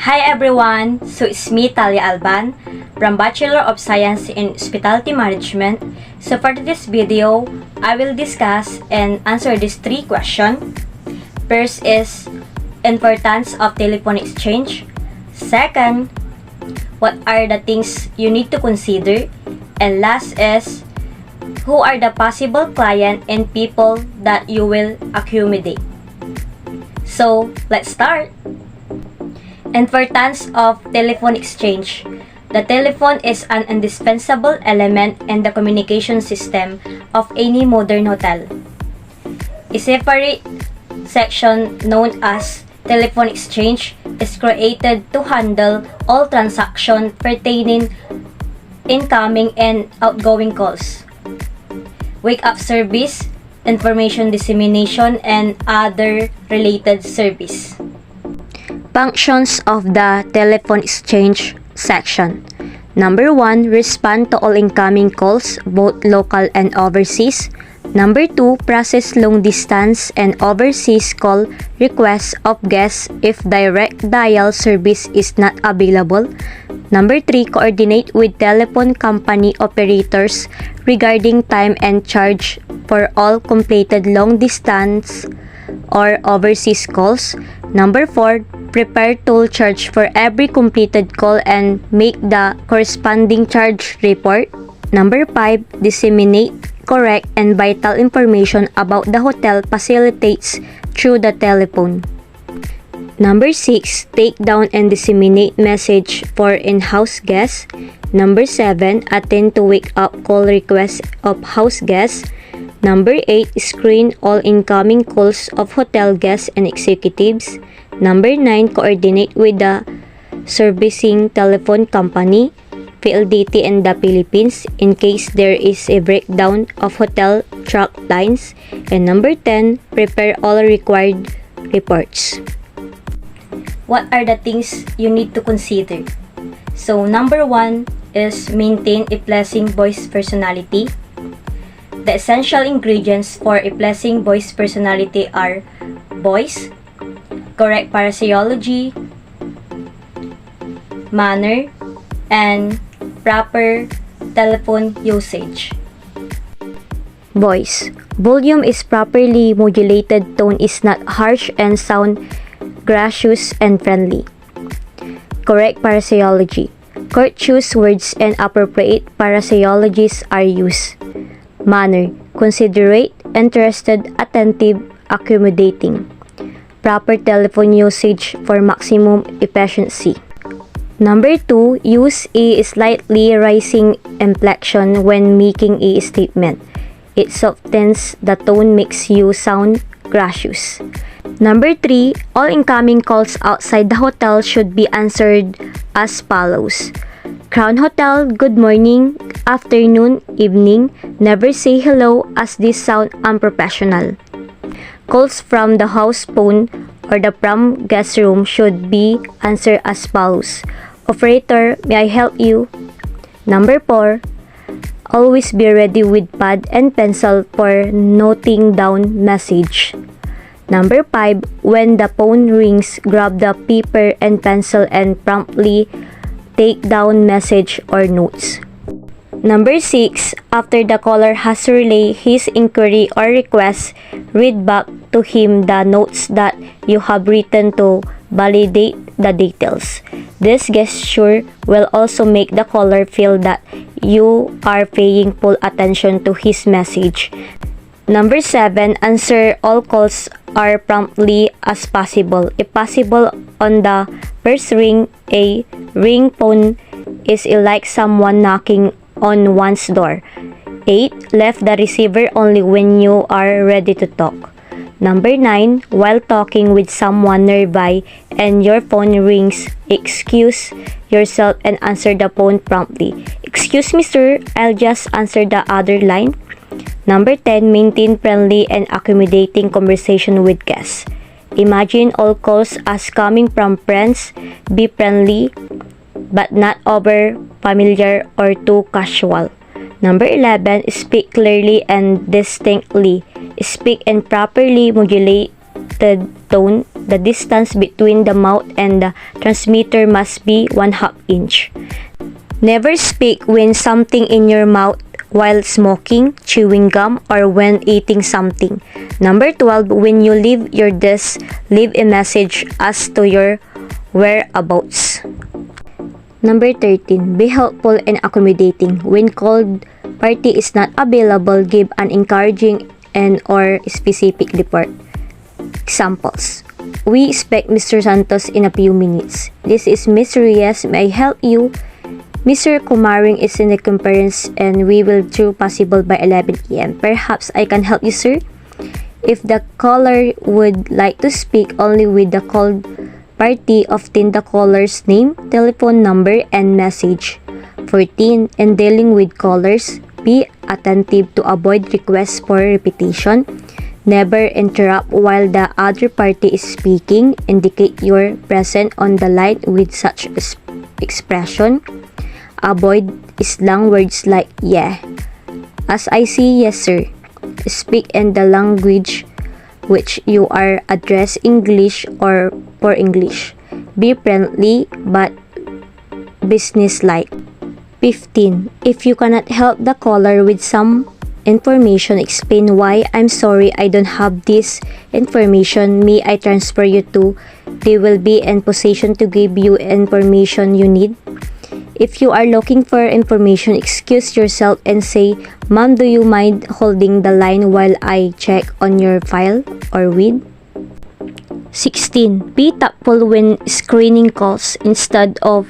Hi everyone! So it's me, Talia Alban, from Bachelor of Science in Hospitality Management. So for this video, I will discuss and answer these 3 questions. First is importance of telephone exchange. Second, what are the things you need to consider? And last is, who are the possible client and people that you will accommodate? So let's start. Importance of telephone exchange. The telephone is an indispensable element in the communication system of any modern hotel. A separate section known as telephone exchange is created to handle all transactions pertaining incoming and outgoing calls, wake-up service, information dissemination, and other related service. Functions of the telephone exchange section. Number 1, respond to all incoming calls, both local and overseas. Number 2, process long-distance and overseas call requests of guests if direct dial service is not available. Number 3, coordinate with telephone company operators regarding time and charge for all completed long-distance or overseas calls. Number 4, prepare toll charge for every completed call and make the corresponding charge report. Number 5, disseminate correct and vital information about the hotel facilities through the telephone. Number 6, take down and disseminate message for in-house guests. Number 7, attend to wake-up call requests of house guests. Number 8, screen all incoming calls of hotel guests and executives. Number 9, coordinate with the servicing telephone company, PLDT in the Philippines in case there is a breakdown of hotel truck lines. And number 10, prepare all required reports. What are the things you need to consider? So number 1 is maintain a pleasing voice personality. The essential ingredients for a pleasing voice personality are voice, correct phraseology, manner, and proper telephone usage. Voice. Volume is properly modulated, tone is not harsh, and sound gracious and friendly. Correct phraseology. Courteous words and appropriate phraseologies are used. Manner. Considerate, interested, attentive, accommodating. Proper telephone usage for maximum efficiency. Number 2, use a slightly rising inflection when making a statement. It softens the tone, makes you sound gracious. Number 3, all incoming calls outside the hotel should be answered as follows. Crown Hotel, good morning, afternoon, evening. Never say hello as this sound unprofessional. Calls from the house phone or the prom guest room should be answered as follows. Operator, may I help you? Number 4, always be ready with pad and pencil for noting down message. Number 5, when the phone rings, grab the paper and pencil and promptly take down message or notes. Number 6, after the caller has relayed his inquiry or request, read back to him the notes that you have written to validate the details. This gesture will also make the caller feel that you are paying full attention to his message. Number 7, answer all calls are promptly as possible. If possible, on the first ring, a ring phone is like someone knocking on one's door. 8, left the receiver only when you are ready to talk. Number 9, while talking with someone nearby and your phone rings, excuse yourself and answer the phone promptly. Excuse me sir, I'll just answer the other line. Number 10, maintain friendly and accommodating conversation with guests. Imagine all calls as coming from friends. Be friendly but not over familiar or too casual. Number 11, speak clearly and distinctly. Speak in properly modulated tone The distance between the mouth and the transmitter must be 1/2 inch. Never speak when something in your mouth while smoking, chewing gum, or when eating something. Number 12, when you leave your desk, leave a message as to your whereabouts. Number 13, be helpful and accommodating. When called party is not available, give an encouraging and or specific report. Examples. We expect Mr. Santos in a few minutes. This is Ms. Reyes. May I help you? Mr. Kumaring is in the conference and we will do possible by 11 p.m. Perhaps I can help you, sir? If the caller would like to speak only with the called party, obtain the caller's name, telephone number, and message. 14. In dealing with callers, be attentive to avoid requests for repetition. Never interrupt while the other party is speaking. Indicate you're present on the line with such expression. Avoid slang words like yeah. As I see, yes sir. Speak in the language which you are addressed, English or for English. Be friendly but businesslike. 15. If you cannot help the caller with some information, explain why. I'm sorry, I don't have this information. May I transfer you to? They will be in position to give you information you need. If you are looking for information, excuse yourself and say, "Ma'am, do you mind holding the line while I check on your file or with?" 16. Be tactful when screening calls. Instead of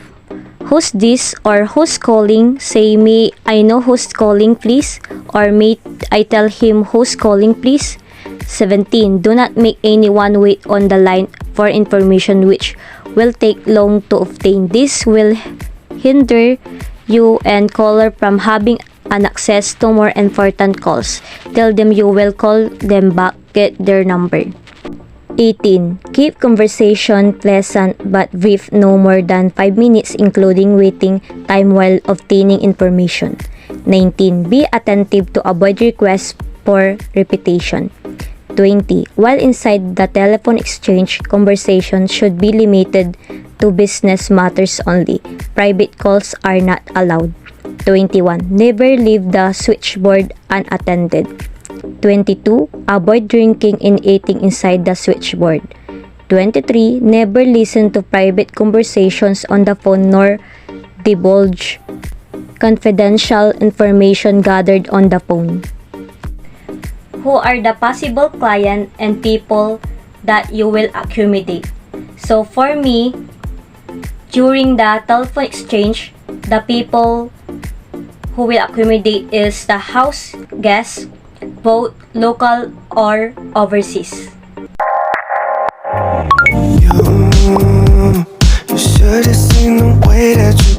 "Who's this?" or "Who's calling?" say, "May I know who's calling, please?" or "May I tell him who's calling, please?" 17. Do not make anyone wait on the line for information which will take long to obtain. This will hinder you and caller from having an access to more important calls. Tell them you will call them back. Get their number. 18. Keep conversation pleasant but brief, no more than 5 minutes, including waiting time while obtaining information. 19. Be attentive to avoid requests for repetition. 20. While inside the telephone exchange, conversation should be limited to business matters only. Private calls are not allowed. 21. Never leave the switchboard unattended. 22. Avoid drinking and eating inside the switchboard. 23. Never listen to private conversations on the phone nor divulge confidential information gathered on the phone. Who are the possible client and people that you will accommodate? So for me, during the telephone exchange, the people who will accommodate is the house guests, both local or overseas. You should have seen the way that you